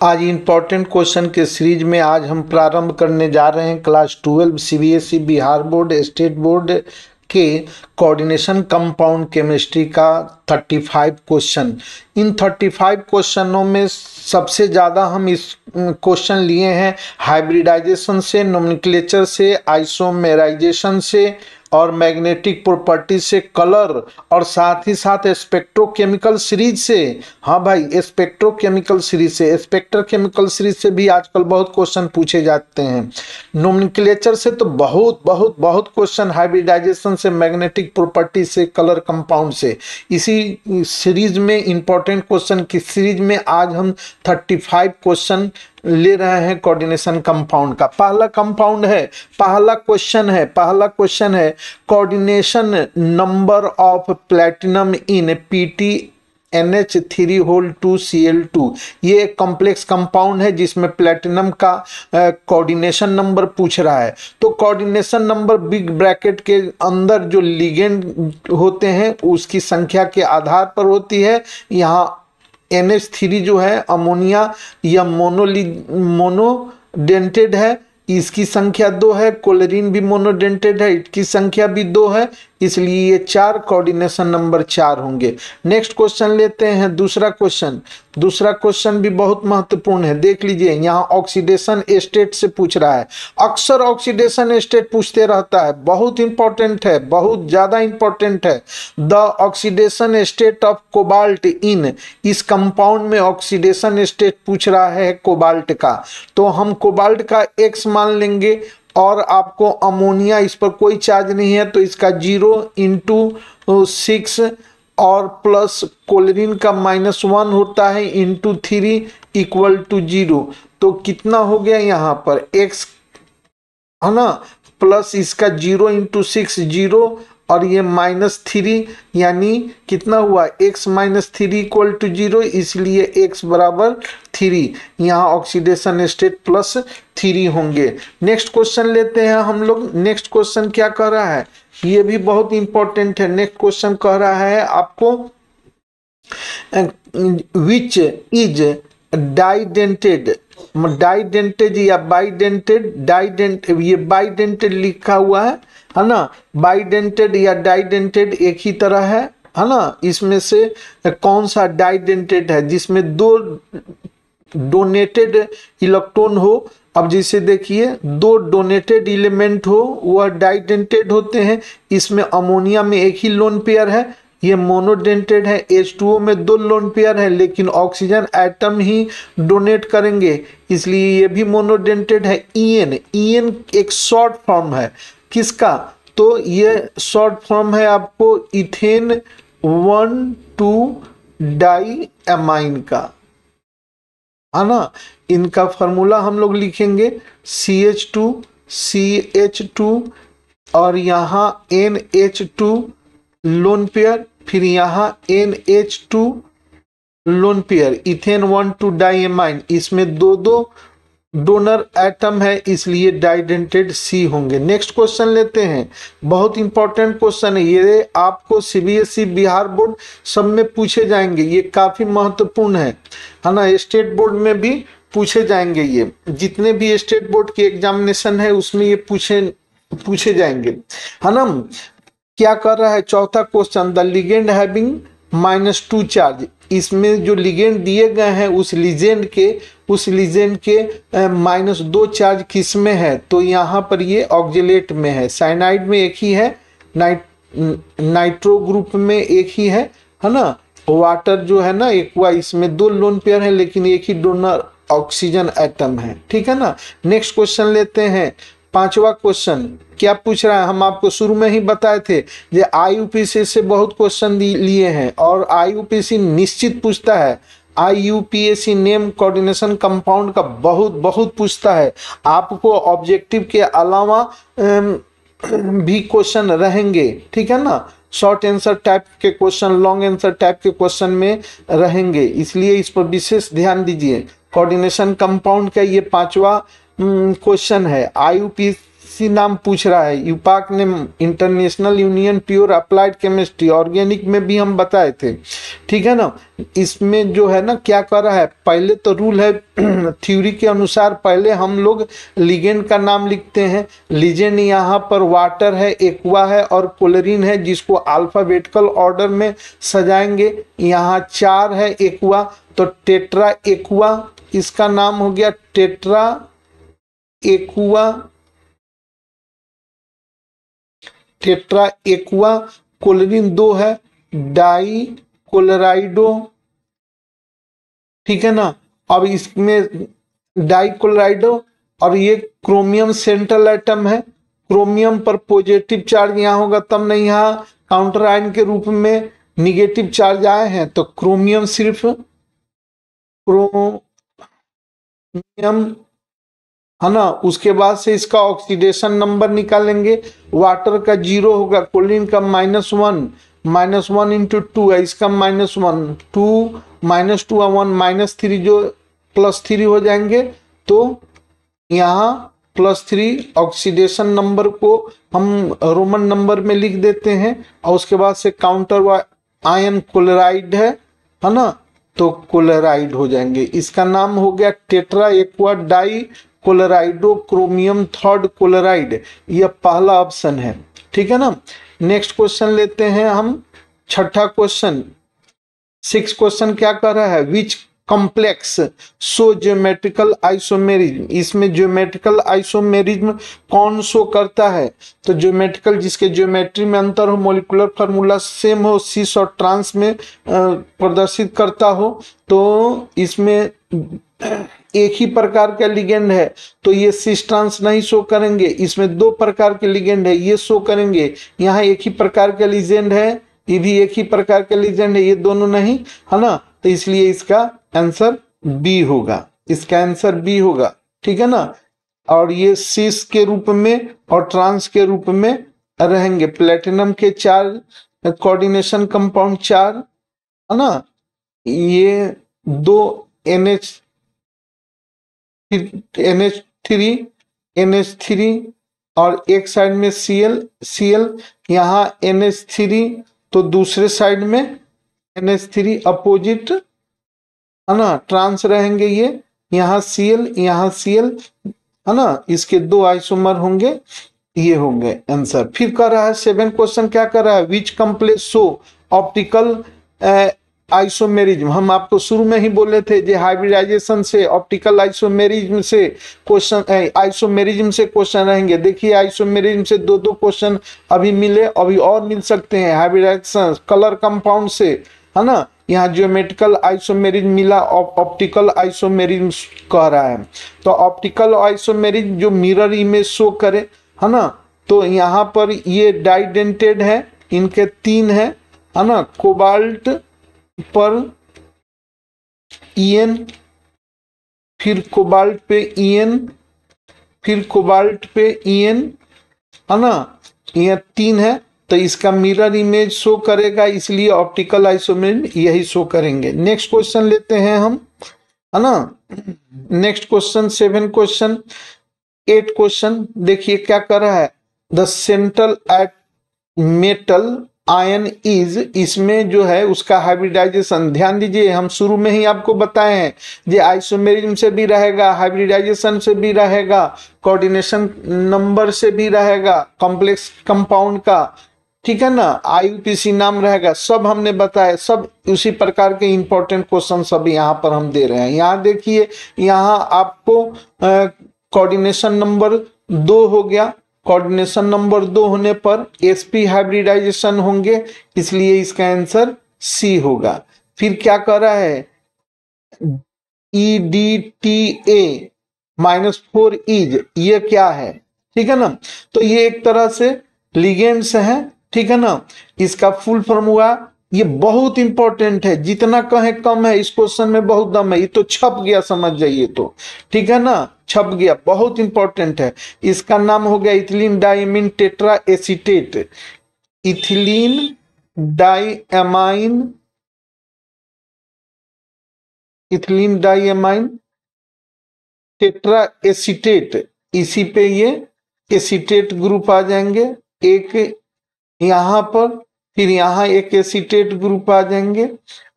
आज important question के series में आज हम प्रारंभ करने जा रहे हैं class 12 CBSE Bihar board state board के कोऑर्डिनेशन कंपाउंड केमिस्ट्री का 35 क्वेश्चन। इन 35 क्वेश्चनों में सबसे ज़्यादा हम इस क्वेश्चन लिए हैं हाइब्रिडाइजेशन से, नोमेनक्लेचर से, आइसोमेराइजेशन से और मैग्नेटिक प्रॉपर्टी से, कलर और साथ ही साथ स्पेक्ट्रोकेमिकल सीरीज से। हाँ भाई, स्पेक्ट्रोकेमिकल सीरीज से, स्पेक्ट्रोकेमिकल सीरीज से भी आजकल बहुत क्वेश्चन पूछे जाते हैं। नोमेनक्लेचर से तो बहुत बहुत बहुत क्वेश्चन, हाइब्रिडाइजेशन से, मैग्नेटिक प्रॉपर्टी से, कलर कंपाउंड से। इसी सीरीज में इंपॉर्टेंट क्वेश्चन की सीरीज में आज हम 35 क्वेश्चन ले रहे हैं कोऑर्डिनेशन कंपाउंड का। पहला क्वेश्चन है coordination number of platinum in PTNH3 2Cl2। ये एक कॉम्प्लेक्स कंपाउंड है जिसमें प्लैटिनम का कोऑर्डिनेशन नंबर पूछ रहा है। तो कोऑर्डिनेशन नंबर बिग ब्रैकेट के अंदर जो लिगेंड होते हैं उसकी संख्या के आधार पर होती है। यहाँ NH3 जो है अमोनिया या मोनोडेंटेड है, इसकी संख्या 2 है। क्लोरीन भी मोनोडेंटेड है, इसकी संख्या भी 2 है, इसलिए ये 4 कोऑर्डिनेशन नंबर 4 होंगे। नेक्स्ट क्वेश्चन लेते हैं दूसरा क्वेश्चन भी बहुत महत्वपूर्ण है। देख लीजिए, यहाँ ऑक्सीडेशन स्टेट से पूछ रहा है। अक्सर ऑक्सीडेशन स्टेट पूछते रहता है, बहुत इंपॉर्टेंट है, बहुत ज्यादा इंपॉर्टेंट है। The oxidation state of cobalt in, इस कंपाउंड में ऑक्सीडेशन स्टेट पूछ रहा है कोबाल्ट का। तो हम कोबाल्ट का X मान लेंगे और आपको अमोनिया, इस पर कोई चार्ज नहीं है तो इसका 0 × 6 और प्लस क्लोरीन का -1 होता है × 3 = 0। तो कितना हो गया यहाँ पर X है ना, प्लस इसका 0 × 6 0 और ये -3, यानी कितना हुआ X - 3 = 0, इसलिए X बराबर 3। यहाँ ऑक्सीडेशन स्टेट +3 होंगे। नेक्स्ट क्वेश्चन लेते हैं हम लोग। नेक्स्ट क्वेश्चन क्या कह रहा है, ये भी बहुत इंपॉर्टेंट है। नेक्स्ट क्वेश्चन कह रहा है आपको विच इज डाइडेंटेड या बाइडेंटेड, ये बाइडेंटेड लिखा हुआ है ना। बाइडेंटेड या डाइडेंटेड एक ही तरह है ना। इसमें से कौन सा डाइडेंटेड है जिसमें 2 डोनेटेड इलेक्ट्रॉन हो। अब जैसे देखिए 2 डोनेटेड एलिमेंट हो वह डाइडेंटेड होते हैं। इसमें अमोनिया में एक ही लोन पेयर है, ये मोनोडेंटेड है। H2O में 2 लोन पेयर है, लेकिन ऑक्सीजन एटम ही डोनेट करेंगे, इसलिए ये भी मोनोडेंटेड है। EN एक शॉर्ट फॉर्म है किसका, तो ये शॉर्ट फॉर्म है आपको इथेन 1,2 डाइएमाइन का, है ना। इनका फार्मूला हम लोग लिखेंगे CH2 और यहाँ NH2 लोन पेयर, फिर यहाँ NH2 lone pair, ethane 1,2 diamine. इसमें 2 डोनर एटम है, इसलिए डाइडेंटेड C होंगे। नेक्स्ट क्वेश्चन लेते हैं, बहुत इंपॉर्टेंट क्वेश्चन है ये, आपको सीबीएसई बिहार बोर्ड सब में पूछे जाएंगे, ये काफी महत्वपूर्ण है ना। स्टेट बोर्ड में भी पूछे जाएंगे, ये जितने भी स्टेट बोर्ड के एग्जामिनेशन है उसमें ये पूछे जाएंगे, है ना। क्या कर रहा है चौथा question, the ligand having -2 charge. इसमें जो लिगेंड दिए गए हैं उस लिगेंड के -2 चार्ज किस में है, तो यहाँ पर ये ऑक्जेलेट में है। साइनाइड में एक ही है, नाइट्रो ग्रुप में एक ही है ना। वाटर जो है ना एक्वा, इसमें 2 लोन पेयर है लेकिन एक ही डोनर ऑक्सीजन एटम है, ठीक है ना। नेक्स्ट क्वेश्चन लेते हैं, 5वां क्वेश्चन क्या पूछ रहा है, हम आपको शुरू में ही बताए थे ये IUPAC से बहुत क्वेश्चन लिए हैं और IUPAC निश्चित पूछता है। IUPAC नेम कोऑर्डिनेशन कंपाउंड का बहुत पूछता है। आपको ऑब्जेक्टिव के अलावा भी क्वेश्चन रहेंगे, ठीक है ना। शॉर्ट आंसर टाइप के क्वेश्चन, लॉन्ग आंसर टाइप के क्वेश्चन में रहेंगे, इसलिए इस पर विशेष ध्यान दीजिए। कोऑर्डिनेशन कंपाउंड का ये 5वां क्वेश्चन है। IUPAC यूपीएससी नाम पूछ रहा है, यूपाक ने, international union pure applied chemistry, organic में भी हम बताए थे, ठीक है ना। इसमें जो है ना क्या कर रहा है, पहले तो रूल है थ्योरी के अनुसार पहले हम लोग लिगेंड का नाम लिखते हैं। लिगेंड यहाँ पर वाटर है, एक्वा है और क्लोरीन है, जिसको अल्फाबेटिकल ऑर्डर में सजाएंगे। यहाँ 4 है एक्वा, तो टेट्रा एक्वा, इसका नाम हो गया tetra aqua, tetra aqua. Chlorine 2 है, डाई क्लोराइडो, ठीक है ना। अब इसमें डाई क्लोराइडो, और ये क्रोमियम सेंट्रल एटम है, क्रोमियम पर पॉजिटिव चार्ज यहाँ होगा, तब नहीं यहाँ काउंटर आयन के रूप में निगेटिव चार्ज आए हैं, तो क्रोमियम सिर्फ क्रोमियम, है ना। उसके बाद से इसका ऑक्सीडेशन नंबर निकालेंगे, वाटर का 0 होगा, क्लोरीन का -1, -1 इंटू 2 है, इसका -1, 2 -2 1 -3, जो +3 हो जाएंगे, तो यहाँ +3 ऑक्सीडेशन नंबर को हम रोमन नंबर में लिख देते हैं, और उसके बाद से काउंटर आयन क्लोराइड है ना, तो क्लोराइड हो जाएंगे। इसका नाम हो गया tetra aqua die क्लोराइडो chromium third chloride, यह पहला ऑप्शन है, ठीक है ना। नेक्स्ट क्वेश्चन लेते हैं हम, छठा क्वेश्चन। 6 क्वेश्चन क्या कर रहा है, विच कॉम्प्लेक्स सो ज्योमेट्रिकल आइसोमेरिज्म, इसमें ज्योमेट्रिकल आइसोमेरिज्म कौन शो करता है, तो ज्योमेट्रिकल जिसके ज्योमेट्री में अंतर हो, मॉलिक्यूलर फार्मूला सेम हो, सिस और ट्रांस में प्रदर्शित करता हो, तो इसमें एक ही प्रकार का लिगेंड है, तो ये सिस ट्रांस नहीं शो करेंगे। इसमें 2 प्रकार के लिगेंड है, ये शो करेंगे। यहाँ एक ही प्रकार का लिगेंड है, ये भी एक ही प्रकार के लिगेंड है, ये दोनों नहीं, है ना, तो इसलिए इसका आंसर बी होगा, इसका आंसर बी होगा, ठीक है ना। और ये सिस के रूप में और ट्रांस के रूप में रहेंगे। प्लेटिनम के 4 कोऑर्डिनेशन कंपाउंड 4, है ना, ये 2 NH NH3 NH3, और एक साइड में Cl, यहाँ NH3, तो दूसरे साइड में NH3 अपोजिट, है ना, ट्रांस रहेंगे ये, यहाँ Cl, है ना, इसके 2 आइसोमर होंगे, ये होंगे आंसर। फिर कर रहा है 7 क्वेश्चन, क्या कर रहा है, विच कॉम्प्लेक्स शो ऑप्टिकल आइसोमेरिज्म। हम आपको शुरू में ही बोले थे जे हाइब्रिडाइजेशन से, ऑप्टिकल आइसोमेरिज्म से क्वेश्चन, आइसोमेरिज्म से क्वेश्चन रहेंगे। देखिए आइसोमेरिज्म से 2 कक्वेश्चन अभी मिले, अभी और मिल सकते हैं। हाइब्रिडाइजेशन कलर कंपाउंड से, है ना, यहाँ ज्योमेट्रिकल आइसोमेरिज्म मिला, ऑप्टिकल आइसोमेरिज्म कह रहा है। तो ऑप्टिकल आइसोमेरिज्म जो मिरर इमेज शो करे, है ना, तो यहाँ पर ये डाइडेंटेड है, इनके 3 है ना, कोबाल्ट पर En, फिर कोबाल्ट पे En, फिर कोबाल्ट पे En, है ना, यह 3 है, तो इसका मिरर इमेज शो करेगा, इसलिए ऑप्टिकल आइसोमेरिज्म यही शो करेंगे। नेक्स्ट क्वेश्चन लेते हैं हम, है ना। नेक्स्ट क्वेश्चन 7 क्वेश्चन, 8 क्वेश्चन देखिए क्या कर रहा है, the central at metal ion is, इसमें जो है उसका हाइब्रिडाइजेशन, ध्यान दीजिए हम शुरू में ही आपको बताए हैं, ये आइसोमेरिज्म से भी रहेगा, हाइब्रिडाइजेशन से भी रहेगा, कोऑर्डिनेशन नंबर से भी रहेगा, कॉम्प्लेक्स कंपाउंड का, ठीक है ना, IUPAC नाम रहेगा, सब हमने बताया, सब उसी प्रकार के इंपॉर्टेंट क्वेश्चन सब यहाँ पर हम दे रहे हैं। यहाँ देखिए, यहाँ आपको कोऑर्डिनेशन नंबर 2 हो गया, कोऑर्डिनेशन नंबर 2 होने पर sp हाइब्रिडाइजेशन होंगे, इसलिए इसका आंसर C होगा। फिर क्या कर रहा है, EDTA -4 इज, ये क्या है, ठीक है ना, तो ये एक तरह से लिगेंड्स हैं, ठीक है ना। इसका फुल फॉर्म हुआ, ये बहुत इंपॉर्टेंट है, जितना कहें कम है, इस क्वेश्चन में बहुत दम है, ये तो छप गया समझ जाइए, तो ठीक है ना, छप गया, बहुत इंपॉर्टेंट है। इसका नाम हो गया ethylene diamine tetra acetate, ethylene diamine, ethylene diamine tetra acetate, इसी पे ये एसीटेट ग्रुप आ जाएंगे एक यहाँ पर, फिर यहाँ एक एसीटेट ग्रुप आ जाएंगे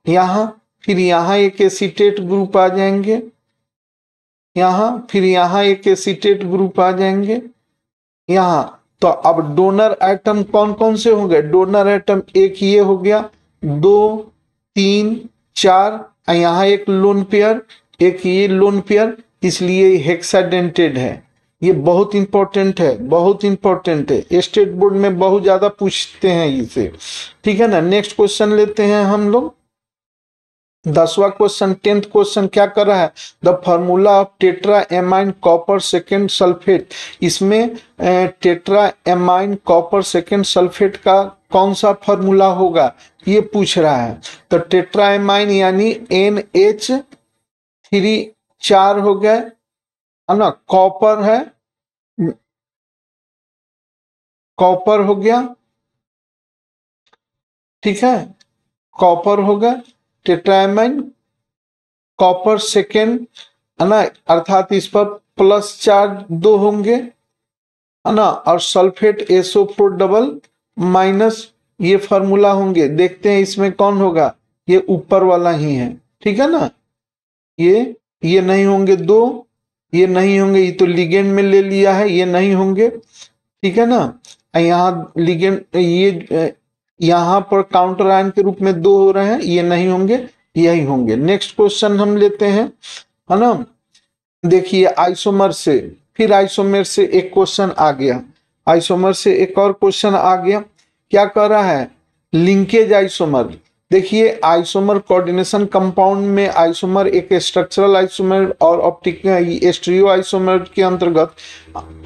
यहाँ, फिर यहाँ एक एसीटेट ग्रुप आ जाएंगे यहाँ, फिर यहाँ एक एसीटेट ग्रुप आ जाएंगे यहाँ। तो अब डोनर एटम कौन कौन से होंगे? डोनर एटम एक ये हो गया, 2 3 4, यहाँ एक लोन पेयर, एक ये लोन पेयर, इसलिए हेक्साडेंटेड है। ये बहुत इंपॉर्टेंट है, बहुत इंपॉर्टेंट है, स्टेट बोर्ड में बहुत ज्यादा पूछते हैं इसे, ठीक है ना। नेक्स्ट क्वेश्चन लेते हैं हम लोग 10वां क्वेश्चन, 10th क्वेश्चन क्या कर रहा है? The formula of tetra ammine copper second sulphate. इसमें tetra ammine copper second sulphate का कौन सा फार्मूला होगा ये पूछ रहा है। तो टेट्रा एमाइन यानी NH3 4 हो गया है ना, कॉपर है, कॉपर हो गया, ठीक है, कॉपर होगा, टेट्रामाइन कॉपर सेकेंड है ना, अर्थात इस पर प्लस चार्ज 2 होंगे है ना, और सल्फेट SO4 डबल माइनस ये फार्मूला होंगे। देखते हैं इसमें कौन होगा, ये ऊपर वाला ही है, ठीक है ना। ये नहीं होंगे 2, ये नहीं होंगे, ये तो लिगेंड में ले लिया है, ये नहीं होंगे, ठीक है ना। यहाँ लिगेंड ये यहाँ पर काउंटर आयन के रूप में 2 हो रहे हैं, ये नहीं होंगे, यही होंगे। नेक्स्ट क्वेश्चन हम लेते हैं है ना। देखिए आइसोमर से, फिर आइसोमर से एक क्वेश्चन आ गया, आइसोमर से एक और क्वेश्चन आ गया। क्या कर रहा है? Linkage isomer. देखिए आइसोमर कोऑर्डिनेशन कंपाउंड में आइसोमर एक स्ट्रक्चरल आइसोमर और ऑप्टिकल स्टीरियो आइसोमर के अंतर्गत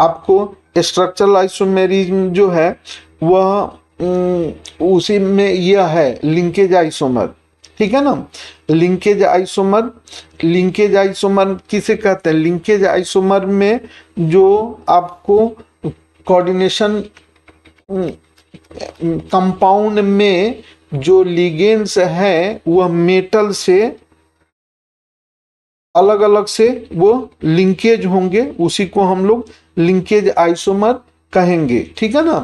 आपको स्ट्रक्चरल आइसोमेरिज्म जो है वह उसी में यह है लिंकेज आइसोमर, ठीक है ना। लिंकेज आइसोमर, लिंकेज आइसोमर किसे कहते हैं? लिंकेज आइसोमर में जो आपको कोऑर्डिनेशन कंपाउंड में जो लिगेंड्स हैं वह मेटल से अलग अलग से वो लिंकेज होंगे, उसी को हम लोग लिंकेज आइसोमर कहेंगे, ठीक है ना।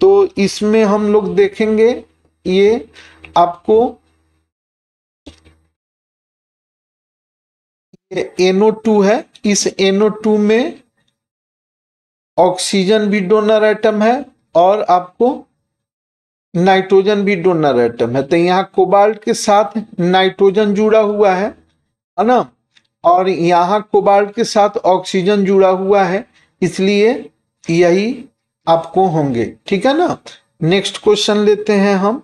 तो इसमें हम लोग देखेंगे ये आपको NO2 है, इस NO2 में ऑक्सीजन भी डोनर एटम है और आपको नाइट्रोजन भी डोनर एटम है। तो यहाँ कोबाल्ट के साथ नाइट्रोजन जुड़ा हुआ है ना, और यहाँ कोबाल्ट के साथ ऑक्सीजन जुड़ा हुआ है, इसलिए यही आपको होंगे, ठीक है ना। नेक्स्ट क्वेश्चन लेते हैं हम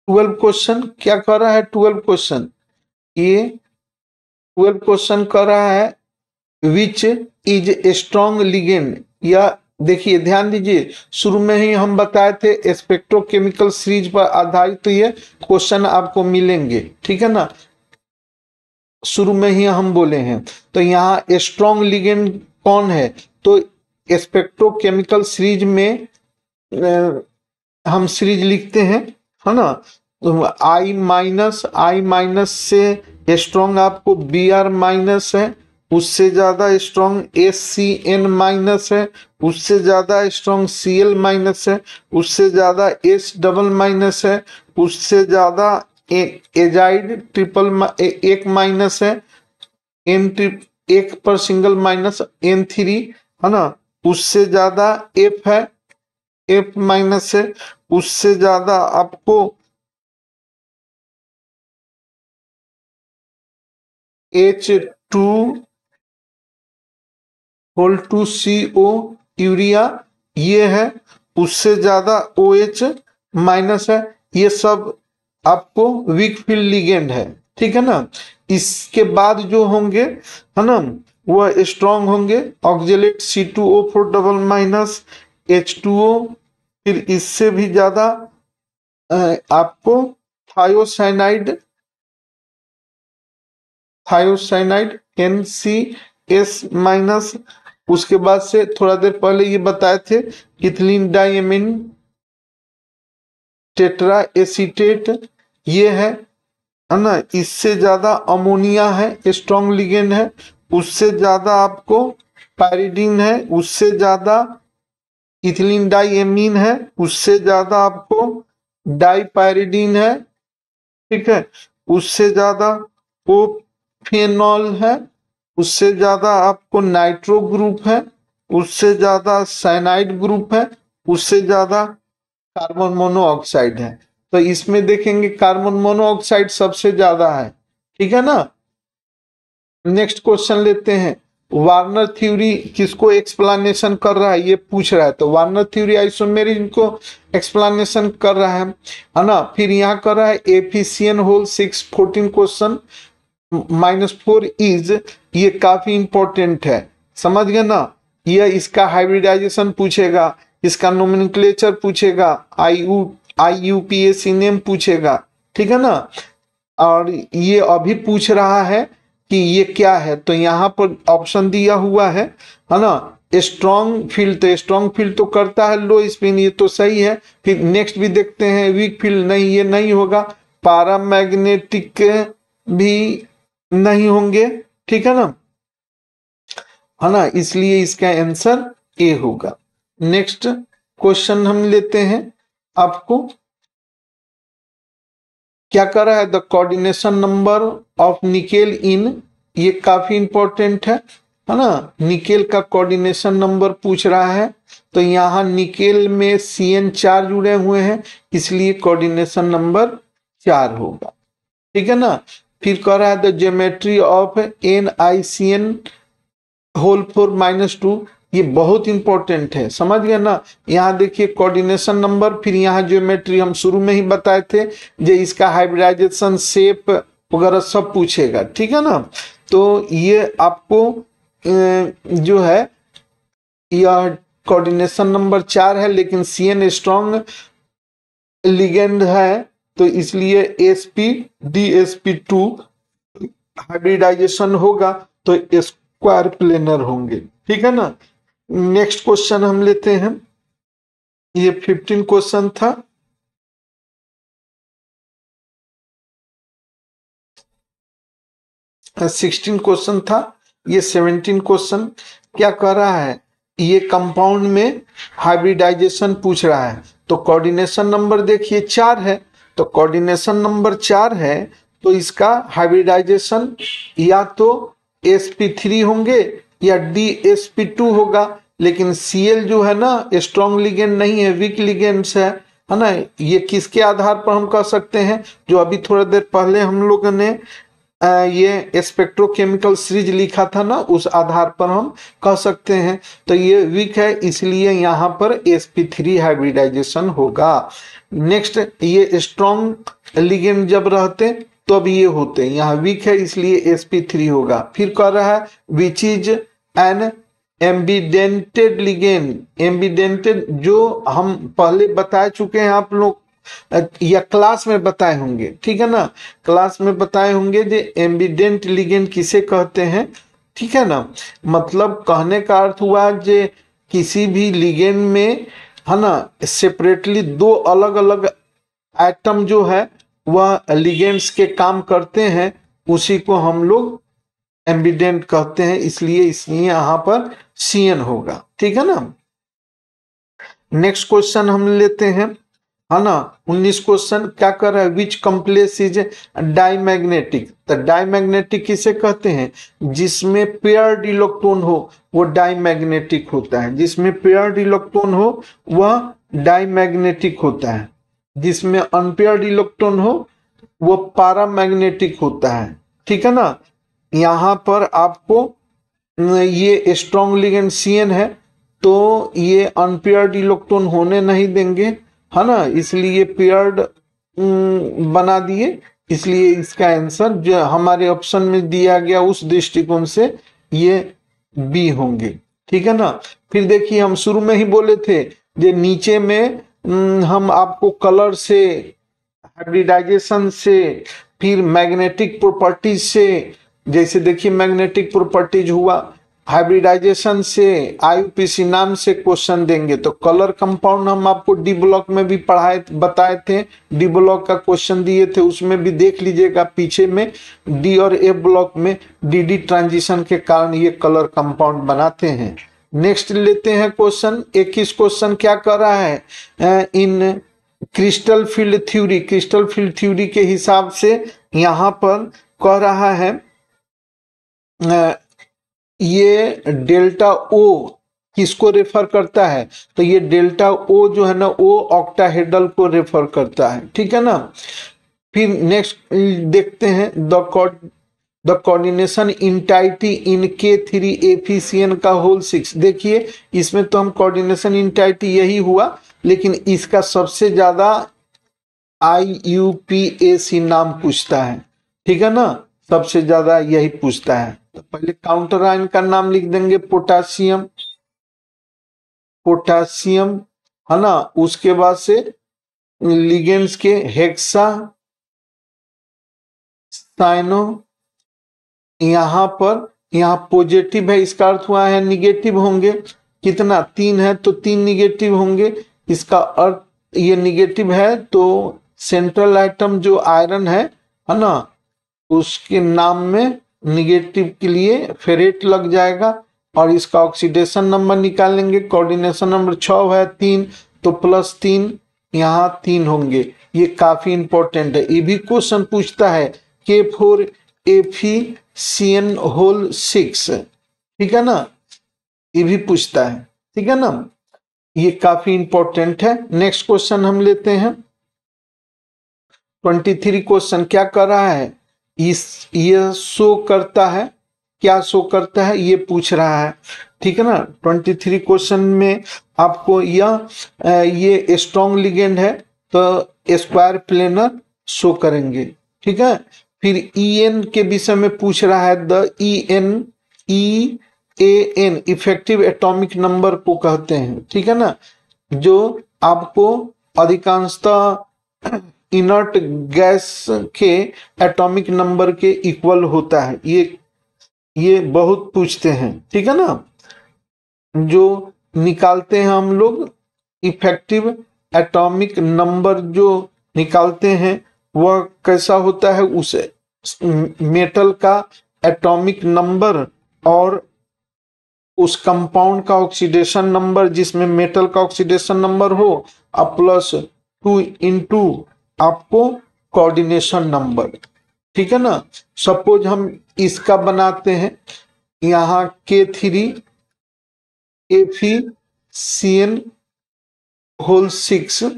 12 क्वेश्चन। क्या कर रहा है 12 क्वेश्चन? ये 12 क्वेश्चन कर रहा है which is a strong ligand. या देखिए ध्यान दीजिए, शुरू में ही हम बताए थे स्पेक्ट्रोकेमिकल सीरीज पर आधारित तो ये क्वेश्चन आपको मिलेंगे, ठीक है ना, शुरू में ही हम बोले हैं। तो यहाँ स्ट्रॉन्ग लिगेंड कौन है? तो स्पेक्ट्रोकेमिकल सीरीज में हम सीरीज लिखते हैं है ना, तो I माइनस से स्ट्रॉन्ग आपको Br माइनस है, उससे ज्यादा स्ट्रॉन्ग SCN माइनस है, उससे ज्यादा स्ट्रॉन्ग Cl माइनस है, उससे ज्यादा S डबल माइनस है, उससे ज्यादा एजाइड ट्रिपल एक माइनस है, एक पर सिंगल माइनस N3 है ना, उससे ज्यादा F है, F माइनस है, उससे ज्यादा आपको H2 whole to CO urea ये है, उससे ज्यादा OH माइनस है। ये सब आपको वीक फील्ड लिगेंड है, ठीक है ना। इसके बाद जो होंगे है ना वह स्ट्रॉन्ग होंगे, oxalate C2O4 double minus H2O, फिर इससे भी ज्यादा आपको थायोसाइनाइड, थायोसाइनाइड NCS माइनस। उसके बाद से थोड़ा देर पहले ये बताए थे इथिलीन डाइएमिन टेट्रा एसीटेट ये है ना, इससे ज्यादा अमोनिया है, स्ट्रॉन्ग लिगेंड है, उससे ज्यादा आपको पायरिडीन है उससे ज्यादा इथिलीन डाइएमीन है, उससे ज्यादा आपको डाइपायरिडीन है, ठीक है, उससे ज्यादा प्रोपेनॉल है, उससे ज्यादा आपको नाइट्रो ग्रुप है, उससे ज्यादा साइनाइड ग्रुप है, उससे ज्यादा कार्बन मोनोऑक्साइड है। तो इसमें देखेंगे कार्बन मोनोऑक्साइड सबसे ज्यादा है, ठीक है ना। नेक्स्ट क्वेश्चन लेते हैं, वार्नर थ्योरी किसको एक्सप्लेनेशन कर रहा है, ये पूछ रहा है। तो वार्नर थ्योरी आइसोमेरिन को एक्सप्लेनेशन कर रहा है ना। फिर यहाँ कर रहा है एफिशिएंट होल 6 14 क्वेश्चन -4 इज, ये काफी इंपॉर्टेंट है, समझ गए ना। ये इसका हाइब्रिडाइजेशन पूछेगा, इसका नोमेनक्लेचर पूछेगा, IUPAC नेम पूछेगा, ठीक है ना। और ये अभी पूछ रहा है कि ये क्या है, तो यहाँ पर ऑप्शन दिया हुआ है ना। स्ट्रॉन्ग फील्ड, तो स्ट्रॉन्ग फील्ड तो करता है लो स्पिन, ये तो सही है। फिर नेक्स्ट भी देखते हैं, वीक फील्ड नहीं, ये नहीं होगा। पैरामैग्नेटिक भी नहीं होंगे, ठीक है ना, इसलिए इसका आंसर ए होगा। नेक्स्ट क्वेश्चन हम लेते हैं, आपको क्या कर रहा है, the coordination number of nickel in, ये काफी इंपॉर्टेंट है ना। निकेल का कोऑर्डिनेशन नंबर पूछ रहा है, तो यहाँ निकेल में CN4 जुड़े हुए हैं, इसलिए कोऑर्डिनेशन नंबर 4 होगा, ठीक है ना। फिर कह रहा है the geometry of NiCN whole 4 -2, ये बहुत इंपॉर्टेंट है, समझ गए ना। यहाँ देखिए कोऑर्डिनेशन नंबर, फिर यहाँ ज्योमेट्री हम शुरू में ही बताए थे, जो इसका हाइब्रिडाइजेशन शेप वगैरह सब पूछेगा, ठीक है ना। तो ये आपको जो है यह कोऑर्डिनेशन नंबर 4 है, लेकिन CN स्ट्रॉन्ग लिगेंड है, तो इसलिए sp-DsP2 हाइब्रिडाइजेशन होगा, तो स्क्वायर प्लेनर होंगे, ठीक है ना। नेक्स्ट क्वेश्चन हम लेते हैं, ये 15 क्वेश्चन था। आ, 16 क्वेश्चन था, ये 17 क्वेश्चन क्या कर रहा है, ये कंपाउंड में हाइब्रिडाइजेशन पूछ रहा है। तो कोऑर्डिनेशन नंबर देखिए 4 है, तो कोऑर्डिनेशन नंबर 4 है, तो इसका हाइब्रिडाइजेशन या तो sp3 होंगे या DsP2 होगा। लेकिन Cl जो है ना स्ट्रॉन्ग लिगेंड नहीं है, वीक लिगेंड्स है ना। ये किसके आधार पर हम कह सकते हैं, जो अभी थोड़ा देर पहले हम लोगों ने ये स्पेक्ट्रोकेमिकल सीरीज लिखा था ना, उस आधार पर हम कह सकते हैं। तो ये वीक है, इसलिए यहाँ पर sp3 हाइब्रिडाइजेशन होगा। नेक्स्ट, ये स्ट्रॉन्ग लिगेंड जब रहते तो अब ये होते, यहाँ वीक है इसलिए sp3 होगा। फिर कह रहा है which is an ambidentate ligand, ambidentate जो हम पहले बता चुके हैं, आप लोग या क्लास में बताए होंगे, ठीक है ना, क्लास में बताए होंगे जो एम्बिडेंट लिगेंड किसे कहते हैं, ठीक है ना। मतलब कहने का अर्थ हुआ जो किसी भी लिगेंड में है ना सेपरेटली दो अलग अलग एटम जो है वह लिगेंड्स के काम करते हैं, उसी को हम लोग एम्बिडेंट कहते हैं, इसलिए यहाँ पर CN होगा, ठीक है ना। नेक्स्ट क्वेश्चन हम लेते हैं, है ना 19 क्वेश्चन क्या कर रहा है, विच कॉम्प्लेक्स इज डाइमैग्नेटिक। तो डाइमैग्नेटिक किसे कहते हैं, जिसमें पेयर्ड इलेक्ट्रॉन हो वो डाइमैग्नेटिक होता है, जिसमें पेयर्ड इलेक्ट्रॉन हो वह डाइमैग्नेटिक होता है, जिसमें अनपेयर्ड इलेक्ट्रॉन हो वो पैरामैग्नेटिक होता है, ठीक है ना। यहाँ पर आपको ये स्ट्रॉन्ग लिगेंड CN है, तो ये अनपेयर्ड इलेक्ट्रॉन होने नहीं देंगे, है ना, इसलिए पेयर्ड बना दिए, इसलिए इसका आंसर जो हमारे ऑप्शन में दिया गया उस दृष्टिकोण से ये B होंगे, ठीक है ना। फिर देखिए हम शुरू में ही बोले थे जो नीचे में हम आपको कलर से, हाइब्रिडाइजेशन से, फिर मैग्नेटिक प्रॉपर्टीज से, जैसे देखिए मैग्नेटिक प्रॉपर्टीज हुआ हाइब्रिडाइजेशन से आईयूपीसी नाम से क्वेश्चन देंगे। तो कलर कंपाउंड हम आपको डी ब्लॉक में भी पढ़ाए बताए थे, डी ब्लॉक का क्वेश्चन दिए थे, उसमें भी देख लीजिएगा पीछे में डी और ए ब्लॉक में डी ट्रांजिशन के कारण ये कलर कंपाउंड बनाते हैं। नेक्स्ट लेते हैं क्वेश्चन 21 क्वेश्चन क्या कर रहा है, in crystal field theory, crystal field theory के हिसाब से यहाँ पर कह रहा है ये डेल्टा ओ किसको रेफर करता है, तो ये डेल्टा ओ जो है ना वो ऑक्टाहेड्रल को रेफर करता है, ठीक है ना। फिर नेक्स्ट देखते हैं द कोऑर्डिनेशन इंटाइटी इन K3FeCN का होल 6। देखिए इसमें तो हम कोऑर्डिनेशन इंटाइटी यही हुआ, लेकिन इसका सबसे ज्यादा IUPAC नाम पूछता है, ठीक है ना, सबसे ज्यादा यही पूछता है। तो पहले काउंटर आयन का नाम लिख देंगे पोटासियम, पोटासियम है ना, उसके बाद से लिगेंड्स के हेक्सा साइनो, यहाँ पॉजिटिव है, इसका अर्थ हुआ है निगेटिव होंगे, कितना 3 है तो 3 निगेटिव होंगे, इसका अर्थ ये निगेटिव है तो सेंट्रल आइटम जो आयरन है ना, उसके नाम में निगेटिव के लिए फेरेट लग जाएगा और इसका ऑक्सीडेशन नंबर निकालेंगे। कोऑर्डिनेशन नंबर 6 है 3, तो +3 यहाँ 3 होंगे। ये काफी इंपॉर्टेंट है, ये भी क्वेश्चन पूछता है K4FeCN होल 6, ठीक है ना, ये भी पूछता है, ठीक है ना, ये काफी इंपॉर्टेंट है। नेक्स्ट क्वेश्चन हम लेते हैं 23 क्वेश्चन क्या कर रहा है, ये शो करता है, क्या शो करता है ये पूछ रहा है, ठीक है ना। 23 क्वेश्चन में आपको ये स्ट्रॉन्ग लिगेंड है तो स्क्वायर प्लेनर शो करेंगे, ठीक है। फिर EN के विषय में पूछ रहा है, the EAN effective atomic number को कहते हैं, ठीक है ना, जो आपको अधिकांशतः इनर्ट गैस के एटॉमिक नंबर के इक्वल होता है, ये बहुत पूछते हैं, ठीक है ना, जो निकालते हैं हम लोग इफेक्टिव एटॉमिक नंबर जो निकालते हैं वह कैसा होता है, उस मेटल का एटॉमिक नंबर और उस कंपाउंड का ऑक्सीडेशन नंबर, जिसमें मेटल का ऑक्सीडेशन नंबर हो और +2 इंटू आपको कोऑर्डिनेशन नंबर, ठीक है ना। सपोज हम इसका बनाते हैं यहाँ K3FeCN होल 6,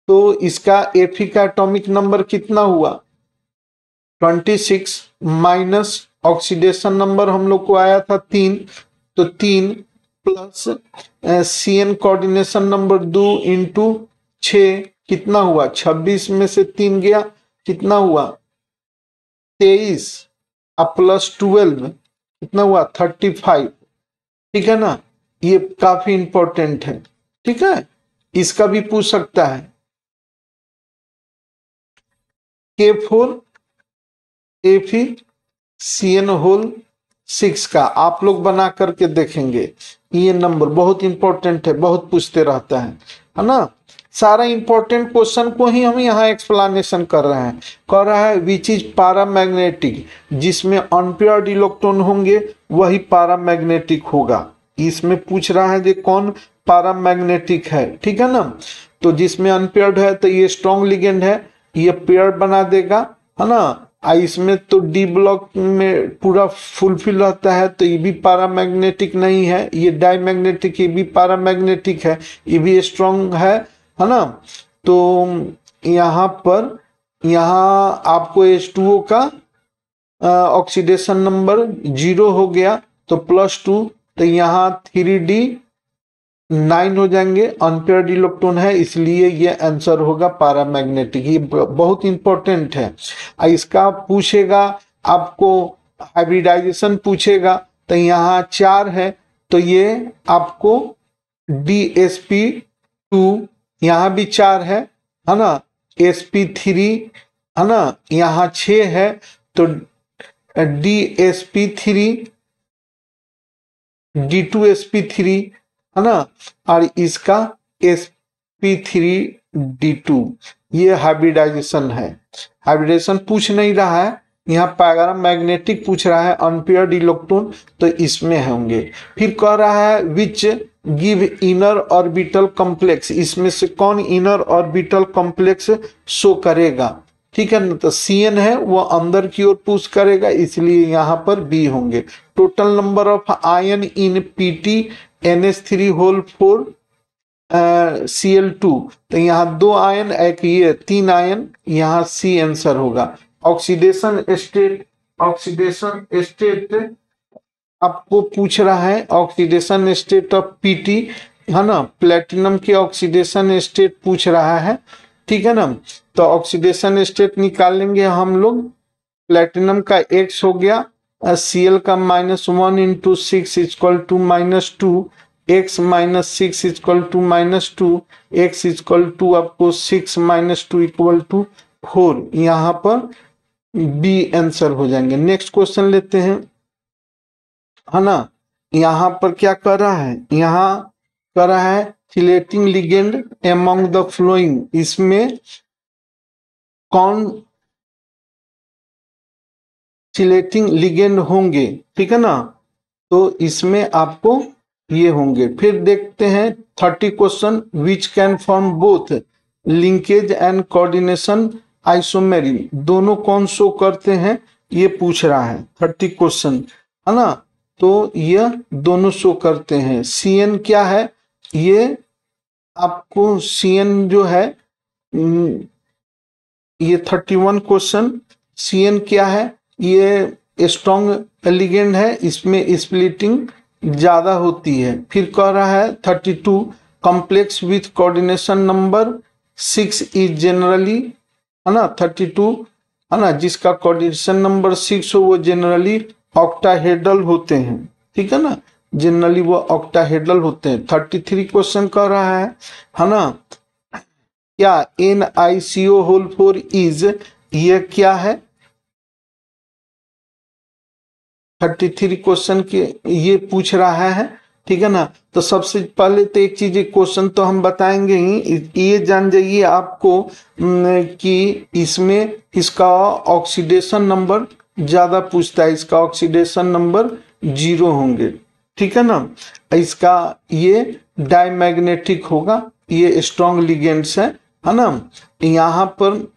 तो इसका Fe का एटॉमिक नंबर कितना हुआ 26 माइनस ऑक्सीडेशन नंबर हम लोग को आया था 3, तो 3 plus CN coordination number 2 into 6 कितना हुआ 26 में से 3 गया कितना हुआ 23 अब +12 कितना हुआ 35, ठीक है ना, ये काफी इंपॉर्टेंट है, ठीक है, इसका भी पूछ सकता है। K4FeCN होल 6 का आप लोग बना करके देखेंगे, ये नंबर बहुत इंपॉर्टेंट है, बहुत पूछते रहता है ना। सारा इंपॉर्टेंट क्वेश्चन को ही हम यहाँ एक्सप्लेनेशन कर रहे हैं। कह रहा है विच इज पैरामैग्नेटिक, जिसमें अनपेयर्ड इलेक्ट्रॉन होंगे वही पैरामैग्नेटिक होगा। इसमें पूछ रहा है कि कौन पैरामैग्नेटिक है, ठीक है ना, तो जिसमें अनपेयर्ड है तो ये स्ट्रॉन्ग लिगेंड है, ये पेयर बना देगा, है ना। इसमें तो डी ब्लॉक में पूरा फुलफिल रहता है, तो ये भी पैरामैग्नेटिक नहीं है, ये डाईमैग्नेटिक, ये भी पैरामैग्नेटिक है, ये भी स्ट्रॉन्ग है ना। तो यहाँ पर आपको H2O का ऑक्सीडेशन नंबर 0 हो गया तो +2, तो यहाँ 3D9 हो जाएंगे, अनपेयर्ड इलेक्ट्रॉन है इसलिए ये आंसर होगा पैरामैग्नेटिक। ये बहुत इंपॉर्टेंट है। इसका पूछेगा आपको हाइब्रिडाइजेशन पूछेगा, तो यहाँ 4 है तो ये आपको DsP2, यहाँ भी 4 है ना, sp3 है ना, यहाँ 6 है तो DsP3 D2sp3 है ना, और इसका sp3d2, ये हाइब्रिडाइजेशन है। हाइब्रिडाइजेशन पूछ नहीं रहा है यहाँ, पैरामैग्नेटिक पूछ रहा है, अनपेयर्ड इलेक्ट्रॉन, तो इसमें होंगे। फिर कह रहा है which give inner orbital complex, इसमें से कौन इनर ऑर्बिटल कॉम्प्लेक्स शो करेगा, ठीक है ना, तो Cn है वो अंदर की ओर पुश करेगा, इसलिए यहाँ पर बी होंगे। Total number of ion in Pt NH3 whole 4 Cl2, तो यहाँ 2 आयन, एक ये 3 आयन, यहाँ सी आंसर होगा। ऑक्सीडेशन स्टेट, ऑक्सीडेशन स्टेट आपको पूछ रहा है, ऑक्सीडेशन स्टेट ऑफ Pt है ना, प्लेटिनम के ऑक्सीडेशन स्टेट पूछ रहा है, ठीक है ना। तो ऑक्सीडेशन स्टेट निकालेंगे हम लोग, प्लेटिनम का X हो गया, Cl का -1 into 6 equal to -2, x -6 equal to -2, x equal to आपको 6 -2 इक्वल टू 4, यहाँ पर बी आंसर हो जाएंगे। नेक्स्ट क्वेश्चन लेते हैं, है ना। यहाँ पर क्या कर रहा है, यहाँ कर रहा है chelating ligand among the flowing, इसमें कौन चिलेटिंग लिगेंड होंगे, ठीक है ना, तो इसमें आपको ये होंगे। फिर देखते हैं 30 question, which can form both linkage and coordination isomerism, दोनों कौन शो करते हैं, ये पूछ रहा है 30 क्वेश्चन, है ना, तो ये दोनों शो करते हैं। Cn क्या है, ये आपको Cn जो है, ये 31 क्वेश्चन, Cn क्या है, ये स्ट्रॉन्ग लिगेंड है, इसमें स्प्लिटिंग ज्यादा होती है। फिर कह रहा है 32 complex with coordination number 6 is generally, है ना, 32 है ना, जिसका कोऑर्डिनेशन नंबर 6 हो वो जनरली ऑक्टाहेड्रल होते हैं, ठीक है ना, जनरली वो ऑक्टाहेड्रल होते हैं। 33 क्वेश्चन कह रहा है ना, क्या NiCO होल 4 इज, ये क्या है, 33 क्वेश्चन के ये पूछ रहा है, ठीक है ना। तो सबसे पहले तो एक चीज, क्वेश्चन तो हम बताएंगे ही, ये जान जाइए आपको कि इसमें इसका ऑक्सीडेशन नंबर ज्यादा पूछता है, इसका ऑक्सीडेशन नंबर 0 होंगे, ठीक है ना। इसका ये डायमैग्नेटिक होगा, ये स्ट्रॉन्ग लिगेंड्स है ना। यहाँ पर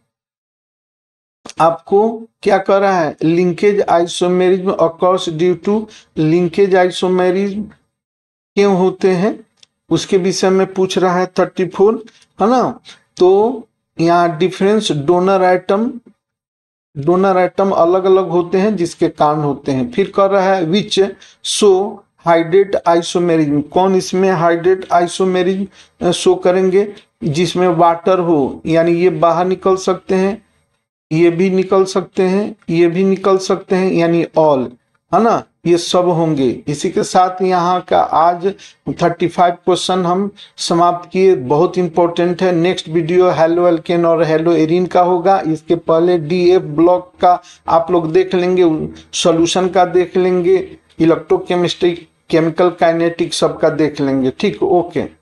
आपको क्या कर रहा है, linkage isomerism occurs due to, linkage isomerism क्यों होते हैं उसके विषय में पूछ रहा है 34, है ना। तो यहाँ डिफरेंस डोनर एटम अलग अलग होते हैं जिसके कारण होते हैं। फिर कर रहा है विच शो हाइड्रेट आइसोमेरिज्म, कौन इसमें हाइड्रेट आइसोमेरिज्म शो करेंगे, जिसमें वाटर हो, यानी ये बाहर निकल सकते हैं, ये भी निकल सकते हैं, ये भी निकल सकते हैं, यानी ऑल, है ना, ये सब होंगे। इसी के साथ यहाँ का आज 35 क्वेश्चन हम समाप्त किए, बहुत इंपॉर्टेंट है। नेक्स्ट वीडियो हेलो एल्केन और हेलो एरिन का होगा, इसके पहले DF ब्लॉक का आप लोग देख लेंगे, सॉल्यूशन का देख लेंगे, इलेक्ट्रोकेमिस्ट्री, केमिकल काइनेटिक सबका देख लेंगे, ठीक, ओके।